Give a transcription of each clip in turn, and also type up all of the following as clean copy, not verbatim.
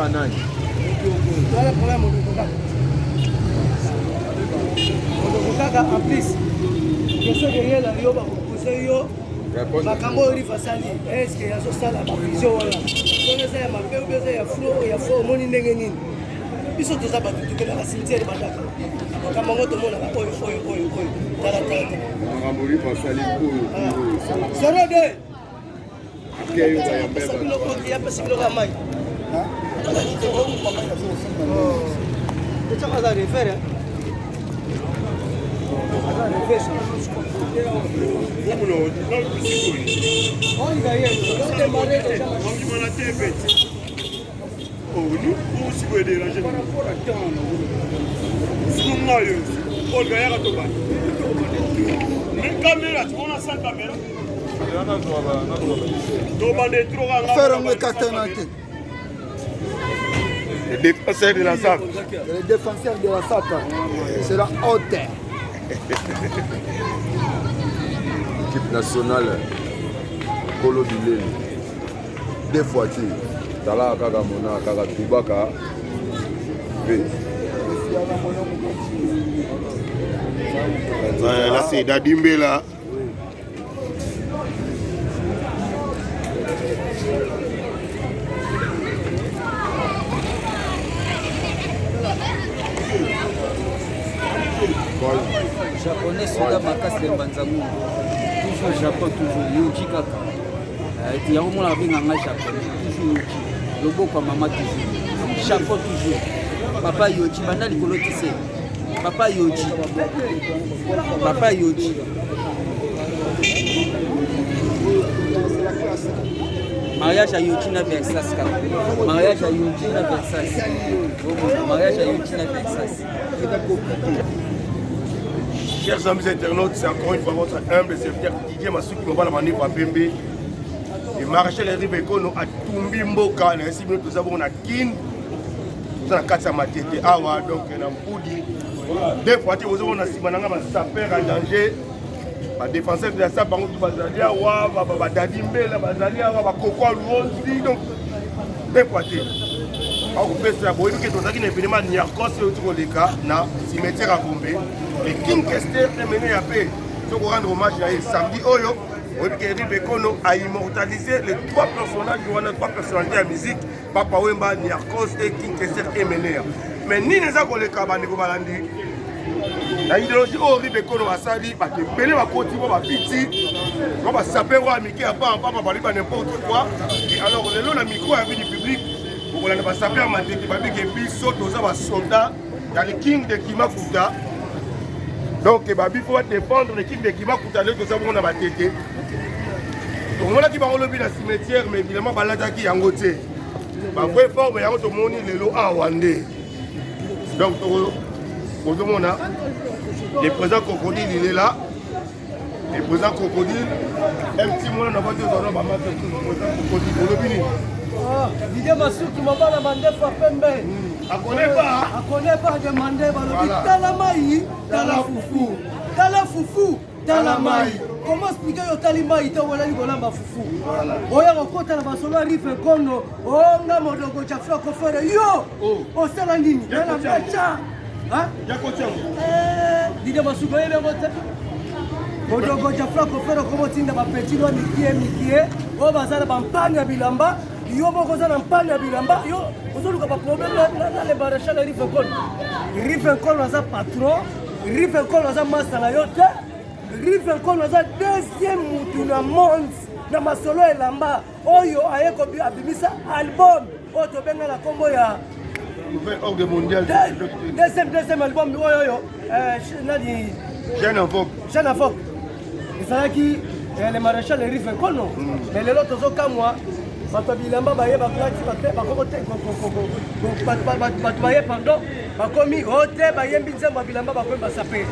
nani? Voilà problème Kaka en plus. Je sais que rien n'a pas proposé yo. Makambo ori fasali. Est-ce que yazo sala ba vision wala? Donc ça ya mabe ou ça ya flow moni ndenge nini? Biso toza ba tukela la cimetière bandaka. Makambo ngoto mona ba oyo. Tala. Makambo ori fasali ko. Sorode. Okay, yo ya mbeba. Ya pesa kilo ka mai. Ha? Ita kaza refere. Les défenseurs de la SAP. Les défenseurs de la SAP. C'est la haute. Équipe nationale Kolo Bileli. Deux fois tu. Tala Kaka Mona Kaka Tubaka. Là c'est Dadimbe là. Japonais soda makasi le banzangu toujours Japon toujours yoji kaka ti yango mona binganga japonais toujours yoji loboko mama toujours Japon toujours papa yoji banda likolo tise papa yoji mariage à yoji na Versace kaka mariage à yoji na Versace mariage à yoji na Versace. Chers amis internautes, c'est encore une fois votre humble serviteur Didier Masuki Mobala Mani Pembe. Et Maréchal Hervé Kono a Tumbi Mboka, na ici nous avons na kin. Nous avons 400 matete awa donc na mpudi. Deux fois tu vous avez simananga ba saper en danger. Ba défenseur de la SAP bango tu bazali awa ba dadimbe la bazali awa ba koko luondi donc deux fois tu. Au pèse la boîte que tu as qui n'est pas niakos et autour des cas na cimetière à Gombe. Et King Kester est mené à paix. Donc, on rend hommage à samedi. Oyo, Hervé Kono a immortalisé les trois personnages qui ont trois personnalités à musique. Papa Wemba, Niarkos et King Kester est mené. Mais ni les gens les cabanes de Balandi. La idéologie Hervé Kono a sali, parce que Pelé va continuer à petit. On va saper à Mickey à part, on va parler pas n'importe quoi. Et alors, le long de micro à vie du public, on va saper à ma tête, il va dire que Bissot, nous avons un soldat, il y a le King de Kimafuta. Donc, il faut défendre l'équipe de Kiba Koutale, tout ça, on a battu. Donc, on a qui va relever la cimetière, mais évidemment, on a qui est en côté. On va fort, mais on a monté les lots à Wandé. Donc, on a le président Crocodile, il est là. Le président Crocodile, un petit moment, on a battu dans le président Crocodile. Didier Masuki Mobala Mande Pembe. On connaît pas demandé Talamaï, Tala Foufou, Talamaï. Comment expliquer au Talimaï, Tawalani Golamba Foufou? Oya Rokota la Basola Rife Kono, Onga Modogo Jafra Kofere, yo, au Salandini, Yana Bacha. Hein? Didier Masuki, Modogo Jafra Kofere, comment tinda petit doigt Mikie, au bazar Bampania Bilamba. Yo bokoza na mpanya bilamba yo ozoluka ba problème na le Maréchal Rifenkol naza patron Rifenkol naza master na yo te Rifenkol naza deuxième mutu na monde na masolo elamba oyo ayeko abimisa album oyo tobenga na kombo ya nouvel ordre mondial deuxième album oyo nani Jeune Enfant ezalaki le Maréchal Rifenkol no mais lelo tozokamwa bato bilamba baye baplati bakokote bato baye pardon bakomi ote bayembi nzembo bilamba bakomi basape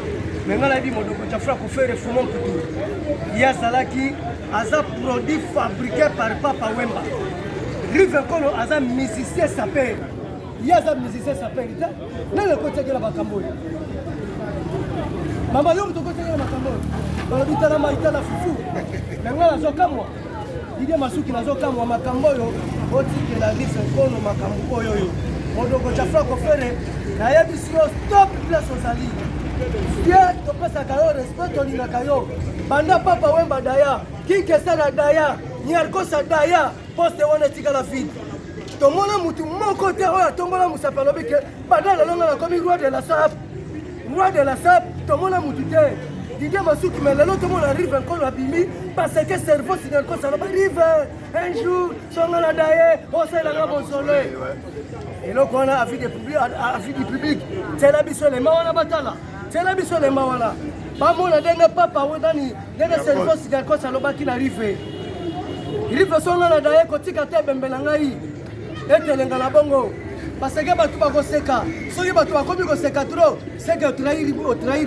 mais ngala bi Modogo Jafra Kofere Fumon Putu yazalaki aza produit fabriqué par Papa Wemba Rifenkol aza musicien saper yaza musicien saper ita na le côté de la bakambo mama yo mto côté de la bakambo balobita na maita na fufu mais ngala zokamwa Didier Masuki nazokamwa makambo oyo otikela rife kono makambo oyo oyo modoko Jafra Kofere nayebi sio stop place ozali bien topesaka yo respect tolingaka yo banda papa Wemba Daya Kinkesana Daya Nyarkosa Daya poste wana etikala vide tomona mutu moko te oyo atombola mosapi alobi ke banda lalonga nakomi roi de la sap tomona mutu te Didier Masuki mais lelo tomona rive nkolo abimi parce que cerveau Nyarkosa alobi rive un jour songa na Daya osalanga bonsole eloko wana avis du public tiela biso lema wana batala tiela biso lema wana bamona ndenge papa wedani ndenge cerveau Nyarkosa alobaki na rive songa na Daya kotika te bembe na ngai etelenga na bongo parce que bato bakoseka soki bato bakomi koseka trop c'est que otrahir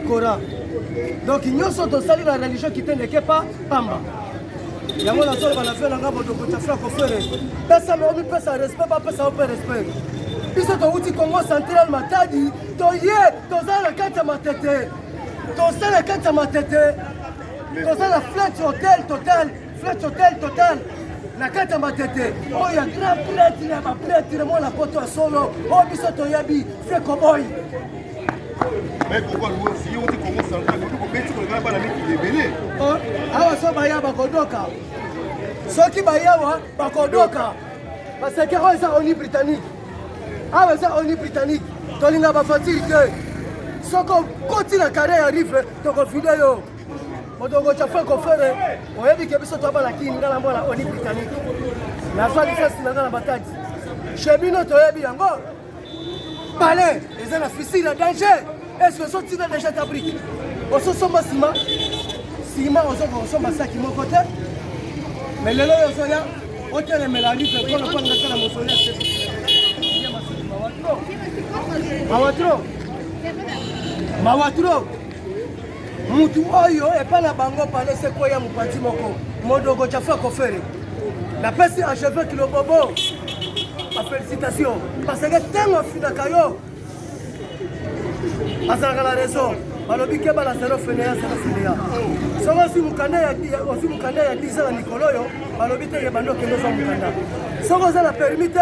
Kora donc nyonso tosali na religion kitendeke pa pamba yango nazoloba na vie nanga bodoko Jafra Kofere pesa meomi pesa respect bapesa ope respect biso touti Congo Central Matadi toye toza na kati ya matete toza na Fletch Hotel total na kati ya matete oyo ya grand prêtre ya baprêtre mwana poto ya solo oyo biso toyebi feko boy awa so baya bakodoka soki bayawa bakodoka parce que oyo eza oni britannique tolinga bafatiri te soki okoti na kare ya rive tokofide yo modongo Jafra Kofere oyebi ke biso tobala kini nga na mbona oni britannique nazwa lisasi na nga na batadi chemino toyebi yango bale eza na fissile ya danger est-ce que sotina déjà ta brique ososomba sima ozokosomba saki moko te mais lelo oyo ozoya otelemela rive kono panga tala mosole mawatro mutu oyo epa na bango pale sekoya mopati moko modongo Jafra Kofere napesi acheve kilobobo bafélicitation parce que ntango afinaka yo azalaka na raison balobi ke bala zero feneya soko osi mokanda ya 10 na mikolo oyo balobi te yebanda okende ozwa mokanda soko oza na permis te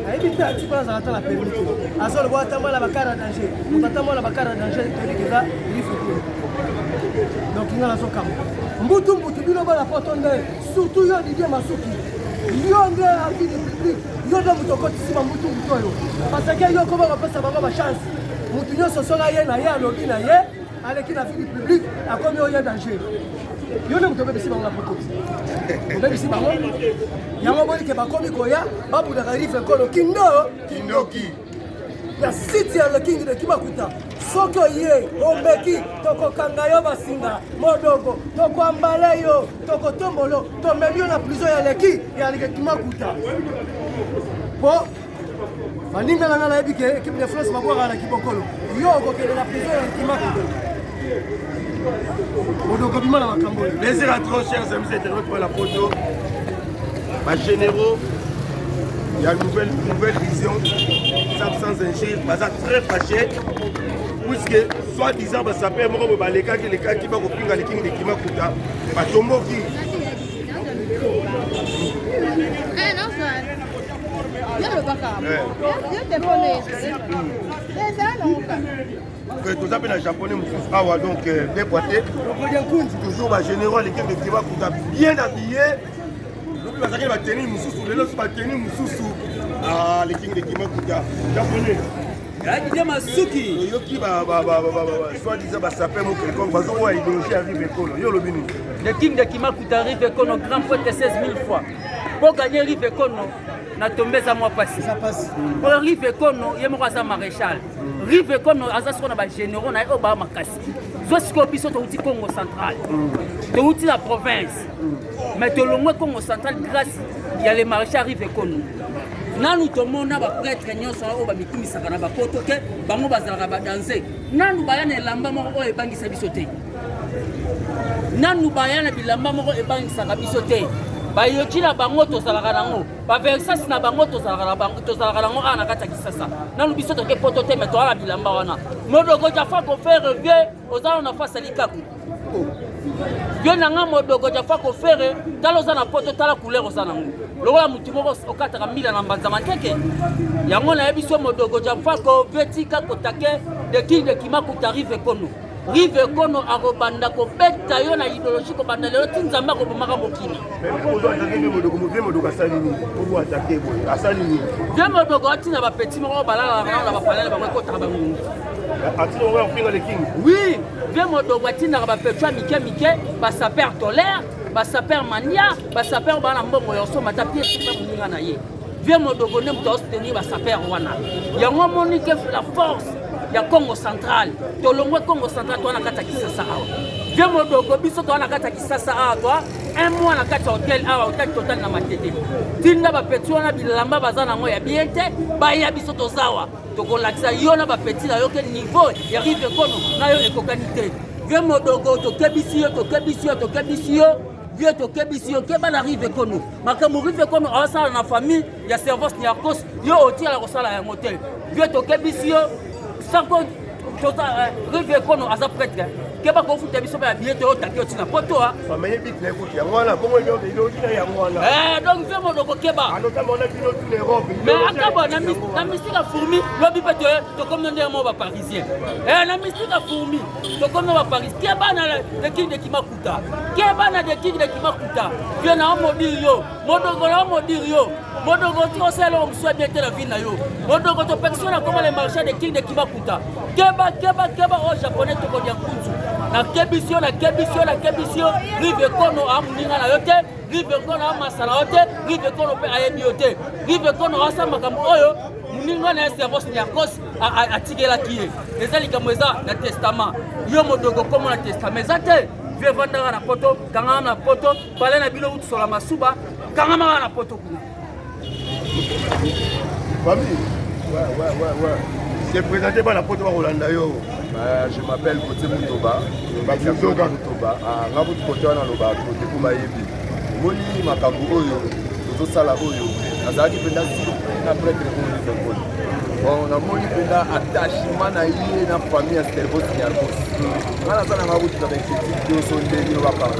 ayebi te atiko azala ata na permis te azoloba atambola bakare ya danger moto atambola bakare ya danger toyebi eza rife te donc nga nazokamba mbutu bino bana poto nde surtout yo Didier Masuki yo nde avis du public yo nde moto okotisima mbutu oyo parce que yo koma kopesa bango bachance mutu nyonso soka ye na ye alobi na ye aleki na vie du public akomi oyo danger yo nde moto obebisi bango na poto obebisi bango yango bonike bakomi koya babudaka rive nkolo kindoki na site ya lekingi de Kimakuta soki oye omeki tokokanga yo basinga modongo tokoambala yo tokotombolo tomeli yo na prison ya leki ya Kimakuta po baninga na nga nayebi ke équipe de France babwaka na kibokolo yo okokende na prison ya Kimakuta modongo bima na makambo oyo plaisir à trop chers amis internautes pour la photo ma généraux il y a une nouvelle vision sans ingir baza très fâché puisque soi-disant basape moko balekaki lekaki bakopinga lekingi de Kimakuta batomboki toza mpe na japonais mosusu awa donc dépoité toujours bagénéraux lekingi de Kimakuta bien habillé lobi bazalaki na bateni mosusu lelo so bateni mosusu lekingi de Kimakuta japonais Didier Masuki oyoki soi-disant basape mo quelconque bazokoya idéologie ya rive ekolo yo olobi nini le king de Kimakuta rive ekono grand poète 16 000 fois pour gagner rive ekono na tombe eza mwa pasi pour rive ekono ye moko aza maréchal rive ekono aza siko na bagénéraux na ye oyo baa makasi zo sikoyo biso touti Congo central touti na province mais tolongwe Congo central grâce ya le maréchal rive ekono nanu tomona baprêtre nyonso oyo bamikumisaka na bapoto ke bango bazalaka badanse nanu baya na elamba moko oyo ebangisa biso te nanu baya na bilamba moko ebangisaka biso te bayoki na bango tozalaka nango baversasi na bango tozalaka nango kaka na kati ya Kisasa nanu biso toke poto te me toala na bilamba wana modongo Jafra Kofere vie ozala na fasi ya likaku Vieux nanga modogo jafa ko faire tala oza na poto tala couleur oza nango lokola mutu moko okataka mila na mbanza mateke yango na yebiso modogo jafa ko vetika kotake de king de kimakuta rive kono rive kono akobanda kobeta yo na idéologie kobanda lelo ti nzambe akobomaka mokili vie modogo atina bapeti moko balala na bapalele bango ekotaka bangungi oui vie modogo atinaka bapetwa mike basaper tolere basaper mania basaper bana mbongo yoso mata piesi mpe moninga na ye vie modogo nde moto aostenir basaper wana yango monike la force ya Congo central tolongwe Congo central to na kata kisasa awa vie modogo biso to na kata kisasa awa to un mois na kata hotel awa hotel total na matete tinda bapeti wana bilamba baza nango ya bien te baya biso tozawa tokolakisa yo na bapeti na yo ke niveau ya rive kono na yo ekokani te vie modogo tokebisi yo vie tokebisi yo ke bana rive kono makambo rive kono awasala na famille ya service niakos yo otiala kosala yango te vie tokebisi yo sako rive kono aza prêtre keba ko futa biso ba billet to taki otina poto a famille bit na écoute yango wana bongo yo de lotina yango wana donc vie modogo keba notamment na bino tout l'Europe mais akaba na mystique a fourmi lobi pete to comme ndé mo ba parisien na mystique a fourmi to comme ba paris keba na de king de kimakuta keba na de king de kimakuta vie na mo dir yo modogo na mo dir yo modogo to selo on soit bien la vie na yo modogo to personne comme les marchés de king de kimakuta keba o japonais to ko dia kunzu na kebisio rive kono amuninga na yote rive kono amasala yote rive kono pe ayebi yote rive kono asa makambo oyo muninga na service niakos atigela kiye eza likambo eza na testament yo modogo komo na testament eza te vie vandanga na poto kanga na poto pale na bino utusola masuba kanga maka na poto kuna famille ouais c'est présenté par la poto wa Rolanda yo. Je m'appelle Côté Moutoba. Moutoba. Ngabuti côté wana loba côté kuma yebi. Moni makambo oyo, tozo sala oyo. Azaki penda na prêtre ko ni ko. Bon, na moni penda attachement na yé na famille à service niakos. Ngala sana ngabuti ka bekiti yo sonde ni wa pa.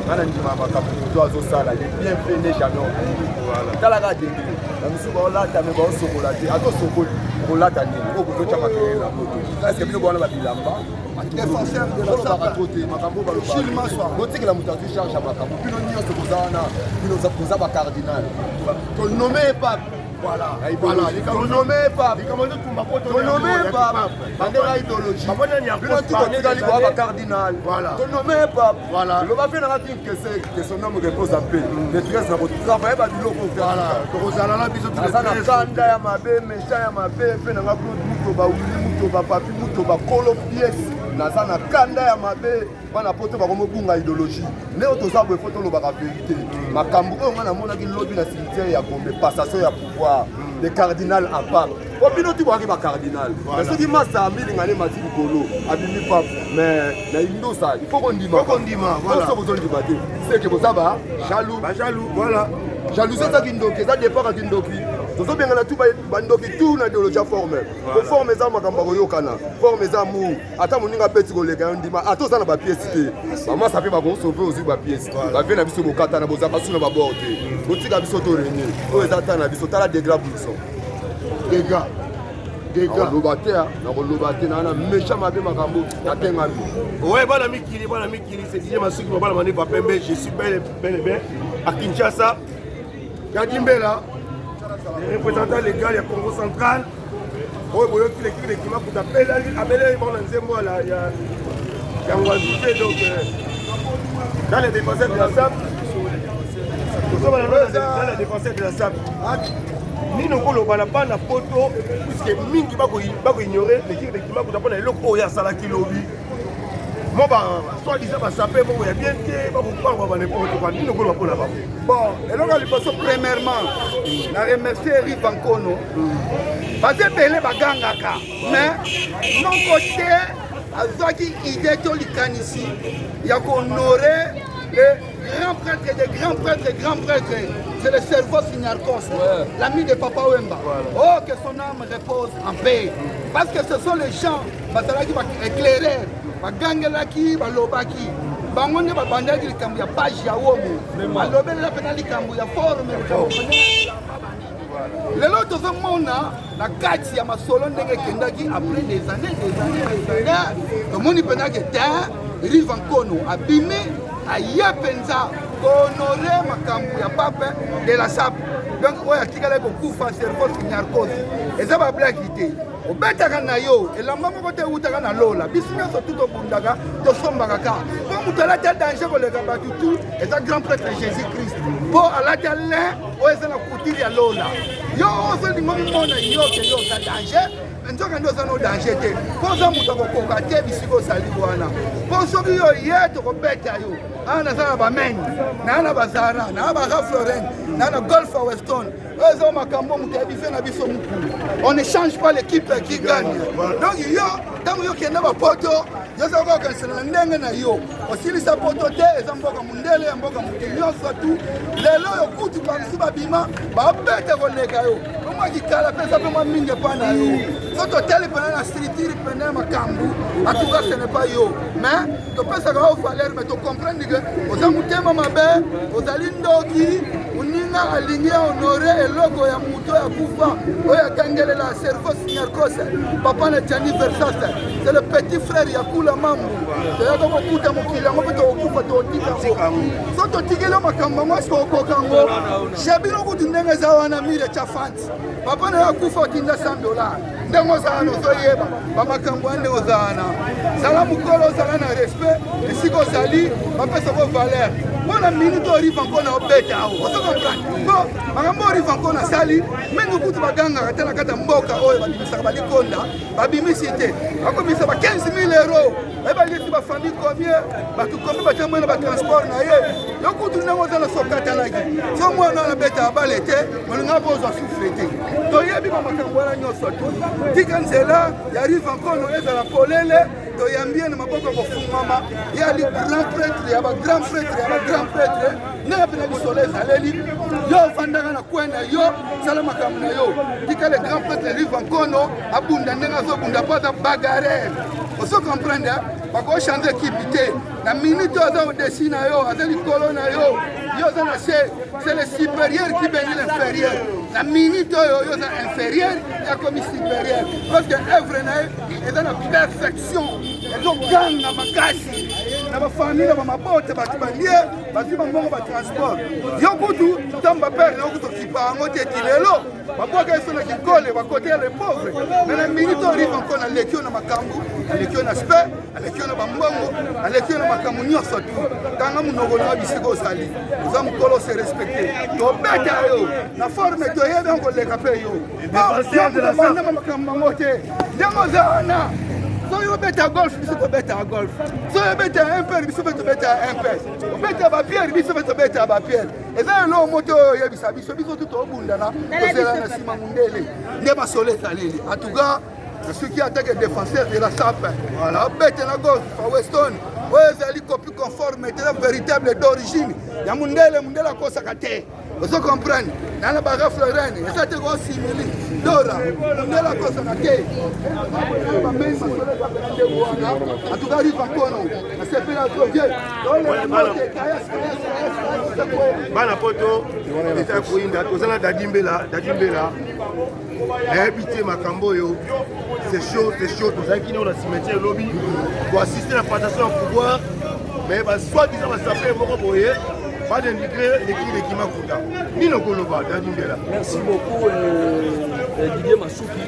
Ngala ndima makambo to azo sala, les bienfaits n'est jamais oublié. Voilà. Tala ga denge. Na misuba olata me ba osokola te. Ato sokoli. Olata nini okozo chama ke la moto est-ce que bino bona ba bilamba défenseur de la sapa côté makambo ba Chilma soir botique la moto tu charge makambo bino nyonso kozana bino za ba cardinal to nommé pape voilà to nommé pape to nommé pape bandera idéologie bino tu botika li ba cardinal voilà to nommé pape voilà le va faire na tin que son nom repose en paix les tres na bo travailler ba biloko voilà to kozala la biso tout le kanda ya mabe méchant ya mabe fe na ngaplo muto ba wili muto ba papi muto ba kolo pièce naza na kanda ya mabe bana poto bakomobunga idéologie leo toza boye fo tolobaka vérité makambo oyo nga namonaki lobi na cimetière ya Gombe passation ya pouvoir de cardinal à pape obino ti boyaki bacardinal mais soki masa amilinga ne mati likolo abimi pape mais na indosa il faut kondima so bozondima te seke boza bajaloux voilà jalousie ezaki ndoki eza départ ati ndoki tozobengana tu bandoki tu na idéologie formel po forme eza makambo akoyokana forme eza amour ata moninga peti koleka yo ndima ata oza na bapiesi te bamasa mpe bakosauve ozwi bapiesi bavie na biso bokatana boza basu na babord te botika biso to renie oyo eza ta na biso tala degra buso nakoloba te na méchant mabe makambo natengami ouais bana mikili c'est DJ Masuki bana manifa pembe je suis bel et bien à Kinshasa Kadimbela représentant légal ya Congo central oyo boyoki l'équipe de Kimakuta abeleli bana nzembo ya ngwazute donc dans les défenseurs de la SAP dans les défenseurs de la SAP nino koloba na bana poto puisque mingi bakoignore l'équipe de Kimakuta mpona eloko oyo asalaki lobi mo soi-disant basape moko ya bien te bakokangwa banepoko toka nino koloba mpona bango bon eloko ya liboso premièrement na remercie Eric Vankono baza ebele bagangaka mais non côté azwaki idée to likanisi ya kohonore le grand prêtre des grands prêtres c'est le cerveau Signarcos, l'ami de Papa Wemba. Oh, que son âme repose en paix. Parce que ce sont les gens qui éclairés, qui Lobaki, bango nde babandaki likambo ya page ya womo alobelela mpena likambo ya forme lelo tozomona na kati ya masolo ndenge ekendaki après des années tomoni mpenaki te Rive Nkono abimi aye mpenza kohonore makambo ya pape de la sape donc oyo atikala kokufa cerveau nyarcose eza bablaki te obetaka na yo elamba moko te eutaka na lola biso nyonso tu tobundaka tosombaka ka mpo moto alati danger koleka bato tu eza grand prêtre jésus christ mpo alati lin oyo eza na couture ya lola yo ozolinga momona yo ke yo oza danger nzoka nde oza no danger te mpo oza moto akokoka te bisika osali wana mpo soki yo ye tokobeta yo aa naza na bamene naa na bazara naa bara floren naa na golf a weston oyo eza makambo moto ayebi fe na biso mokulu on ne change pas l'équipe qui gagne donc yo ntango yo kende bapoto yo oza kokanisana na ndenge na yo osilisa poto te eza mboka mondele ya mboka moto nyonso tu lelo oyo kutu bamisi babima babete koleka yo omwakikala mpe eza mpe mwa mingi epa na yo so toteli pene na stritiri pene ya makambo atuka ce n'est pas yo mais topesaka yo valeur mais tocomprendre ke oza motema mabe ozali ndoki moninga alingi ahonore eloko ya moto ya kufa oyo akangelela cerveau nyarcose papa na jani versase c'est le petit frère ya kula mambo toyaka kokuta mokili yango mpe tokokufa totikango so totikeli makambo yango esi kokokango jebino kutu ndenge eza wana mire tya fanti papa na yo akufa otinda $100 ndenge ozala ozoyeba bamakambo ya ndenge ozala zala mokolo ozala na respect esika ozali bapesako valeur mpona minute oyo Rive Nkono obeta awo ozokomprendre mpo makambo oyo Rive Nkono asali mingi kutu bagangaka te na kati ya mboka oyo babimisaka balikonda babimisi te bakomisa ba 15 000 euros ebalisi bafamille combien bato combien batamboye na batransport na ye yo kutu ndenge oza na sokatalaki so mwana wana beta abale te molinga mpo ozwa souffle te toyebi bamakambo wana nyonso tu tika nzela ya Rive Nkono ezala polele toyambi ye na maboko kofungwama ye ali grand prêtre ya bagrand prêtre ya bagrand prêtre ndenge mpena bisolo ezaleli yo ovandaka na kwe na yo sala makambo na yo tika le grand prêtre Rive Nkono abunda ndenge azobunda mpo aza bagarere oso comprendre bakochange ekipi te na minute oyo aza odesi na yo aza likolo na yo yo oza na se c'est le supérieur qui bénit l'inférieur na minute oyo yo oza inférieur yakomi supérieur parce que œuvre na ye eza na perfection ezoganga makasi na bafamille na bamabota bato balie bazwi bambongo batransport yo kutu ntango bapere na yo kutu okipa yango te eti lelo babwaka yeso na kikole bakote ya le pauvre me na minute oyo Rive Nkono aleki yo na makambo aleki yo na spe aleki yo na bambongo aleki yo na makambo nyonso tu tanga monoko na yo bisika ozali oza mokolo ose respecte tobeta yo na forme toyebi yango koleka mpe yo bandama makambo bango te ndenge oza wana soki obeta golf biso tobeta golf soki obeta impere biso mpe tobeta impere obeta bapierre biso mpe tobeta bapierre eza eloko moto oyo oyebisa biso biso tu tobundana tozela na nsima mondele nde masolo ezaleli atuka soki atake défenseur de la sape obete na golf a weston oyo ezali copie conforme eza véritable d'origine ya mondele mondele akosaka te ozo comprendre nana bara floren eza te kosimili dora mondele akosaka te bamei masolo ezabelande wana atuka Rive Nkono asepela trovie bana poto eza koyinda toza na dadimbela nayebi te makambo oyo c'est chaud tozalaki nao na cimetière elobi koassiste na passation ya pouvoir mais basoi-disant basape moko boye pas d'indigré l'équipe de Kimakuta. Nino Koloba, Dadimbela. Merci beaucoup Didier Masuki.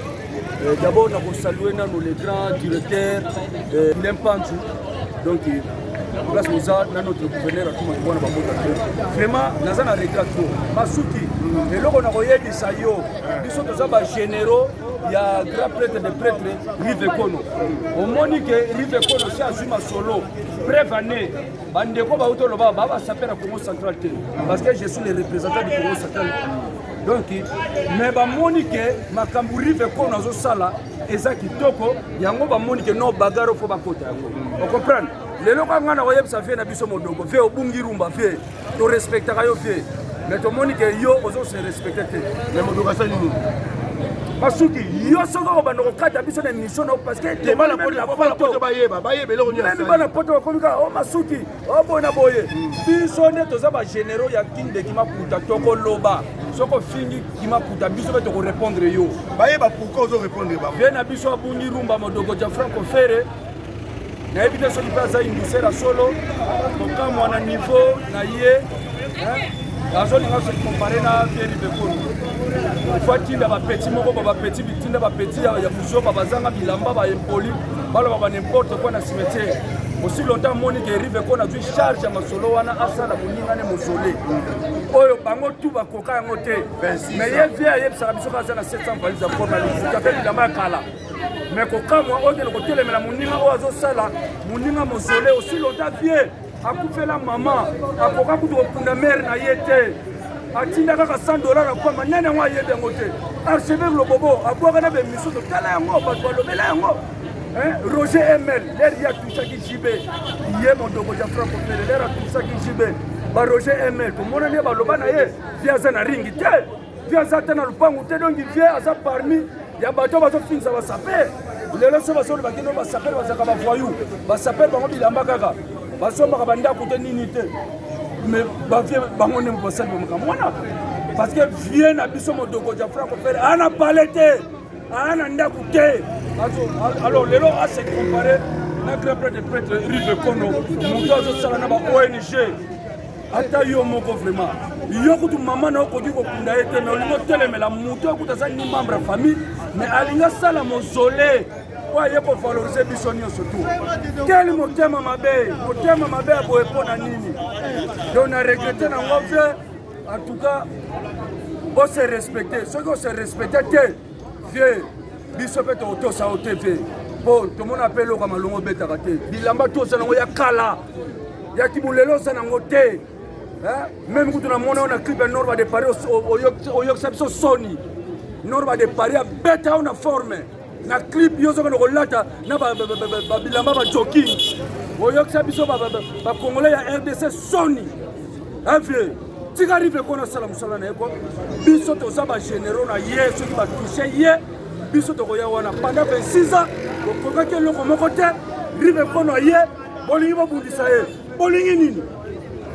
D'abord, nous saluons les grands directeurs Nempantu. Donc, place notre gouverneur à tout le monde. Vraiment, nous avons un regret. Masuki, et là, on a regardé ça. Nous sommes généraux. Il y a grand prêtre de prêtre Rive Nkono. Au Monique Rive Nkono c'est Azuma Solo. Bref année, bandeko ba auto loba ba s'appelle Congo Central parce que je suis le représentant du Congo Central. Donc mais ba Monique makambu Rive Nkono azo sala eza kitoko yango ba Monique no bagaro fo bakota yango. On comprend? Lelo kwa ngana oyeb sa fait na biso modongo fait obungi rumba fait to respecta yo fait. Mais to Monique yo ozo se respecter. Mais modongo ça ni masuki yo soko bando kokata biso na émission parce que demande la poto bayeba eloko nyonso même bana poto bakomika o masuki o bona boye biso nde toza ba généraux ya kinde kimaputa tokoloba soko fingi kimaputa biso be toko répondre yo bayeba pourquoi ozo répondre ba bien na biso abungi rumba modogo ja Franco Ferre na ebite soki pe aza indusera solo kokamwa na niveau na ye azolinga soki compare na Thierry Bekolo ifo atinda bapeti moko bapeti bitinda bapeti ya buzoba bazanga bilamba baempoli baloba ba n'importe quoi na cimetière aussi longtemps moni ke rive ko na zwi charge ya masolo wana asala moninga ne mozole oyo bango tu bakoka yango te mais ye vie ayebisaka biso kasa na 700 valise ya formalité kape bilamba ya kala mais kokamwa okende kotelemela moninga oyo azosala moninga mozole aussi longtemps vie akufela mama akoka kutu kokunda mere na ye te atinda kaka $100 akwama nene yango ayebe yango te archevêque lobobo abwaka na bemiso totala yango bato balobela yango Roger Emel l'air ya touchaki jibe ye mondoko ja Franco Ferre l'air touchaki jibe ba Roger Emel tomona ne baloba na ye via za na ringi te via za ta na lupangu te donc via aza parmi ya bato bazo finza ba saper lelo so baso ba kino ba saper ba zaka ba voyou ba saper bango bilamba kaka basombaka bandako te nini te mais bavie bango nde basali bamaka mwana parce que vie na biso modoko ja Franco Ferre ana pale te ana ndako te alors lelo ase comparé na grand prêtre Rive Kono moto azosala na ba ONG ata yo moko vraiment yo kutu mama na okoki kokunda ye te mais olingo telemela moto okuta aza ni membre ya famille mais alinga sala mozole po aye kovalorize biso nyonso tu keli motema mabe ya boye mpo na nini donc na regrete nango vie en tout cas ose respecte soki ose respecte te vie biso mpe tokotosa o te vie mpo tomona mpe eloko ya malongo obetaka te bilamba toza nango ya kala ya kibulelo oza nango te même kutu namona oyo na clip ya nord badepari oyokisa biso soni nord badepari abeta oyo na forme na clip yo sokende kolata na babilamba bajoking oyokisa biso bakongolais ya RDC soni avie tika Rive Kono asala mosala na ye kwa biso toza bagénéraux na ye soki batouche ye biso tokoya wana pendant 26 ans okokaki eloko moko te Rive Kono ye bolingi bobundisa ye bolingi nini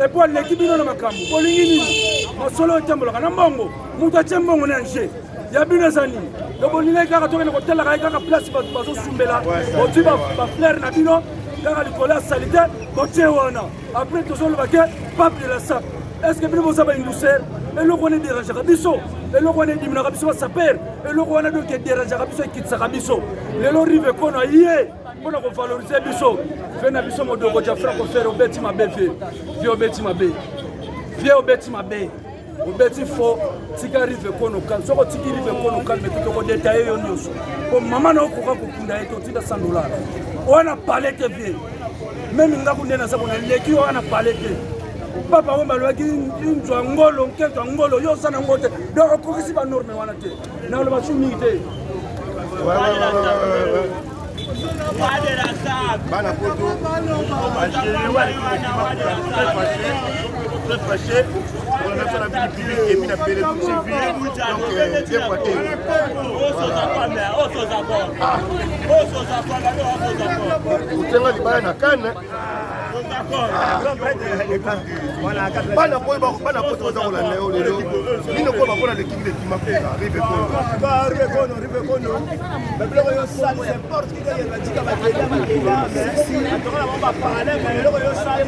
epo aleki bino na makambo bolingi nini masolo etambolaka na mbongo moto atie mbongo na nje ya bino eza nini to bolingi kaka tokende kotelaka ye kaka place bato bazosumbela otwi baflere na bino kaka likolo ya salite botie wana après tozoloba ke pape de la sap est-ce que bino boza baindusere eloko wana ederangeaka biso eloko wana ediminaka biso basaper eloko wana donc ederangeaka biso ekitisaka biso lelo Rive Kono ye mpona kovalorize biso ve na biso modoko ja Franco Ferre obeti mabe vie obeti mabe vie obeti mabe obeti fo tika Rive Kono kalme soko tiki Rive Kono kalme tokodetaye yo nyonso po mama na okoka kokunda ye totinda $100 wana pale te vie meme ngaku nde naza bona leki wana pale te papa oyo balobaki nzwa ngolo nkezwa ngolo yo oza nango te donc okokisi banorme wana te naloba su mingi te bana poto très fâché on a fait la vie publique et puis la paix de toutes ces villes donc bien poité utenga libaya na kane bana poto oza kolanda yo lelo bino ko bakona lekiki lekima Rive Kono babiloko yo sali n'importe qui que batika bakenda atokola bango baparallele mais eloko yo sali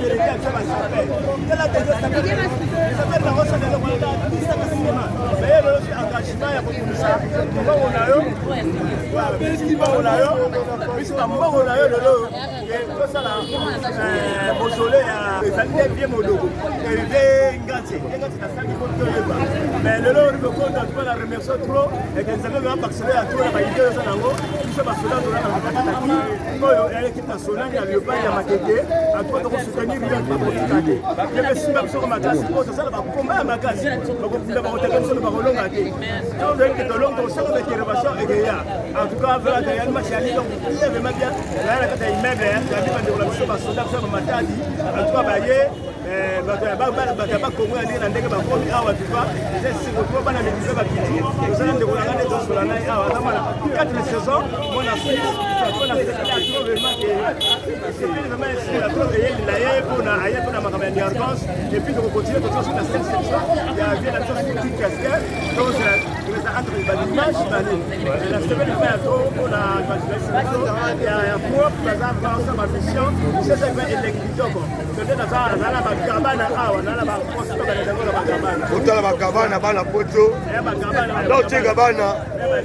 vérité atia basaper tela saper nango sala eloko bisaka sinema mais ye lelo si engagement ya kokumisa mbongo na yo bisika mbongo na yo lelo tosala mosole ya ezali te vie modoko erive ngati nasangi kotoyeba mais lelo Rive Kono tupa na remercie trop eke nzambe mema bakisele ya tola baide oza nango biso basoda tola na bakataki oyo ya équipe nationale ya Léopard ya Matete atupa tokosoutenir yo bakotika te yepe simba biso makasi oyo tosala bakomba ya makasi bakokunda bakotaka biso bakolonga te tozoyeke tolonga tosala baintervention ekeya en tout cas vraimen yani match ya ligue ya vraiment bien ya na kata immeuble ya bandeko na biso basoda biso bamatadi en tout cas baye bakongo ya ndenge na ndenge bakomi awa tuka sikotuba bana mekize bakiti osala ndeko na ngane tosola na ye awa azamana 4 saison mona eyeli na ye mpona aye mpona makambo ya niargance epuis tokokontinue totosi na 5 section ya vie na tosi petit casque donc eza entre badimage bane la semaine epa ya to mpona ya propre baza baosa bamission sesaiva elekitoko tode nazala na bagabana awa nala baposi babanezango na bagabana otala bagabana bana poto naotenga bana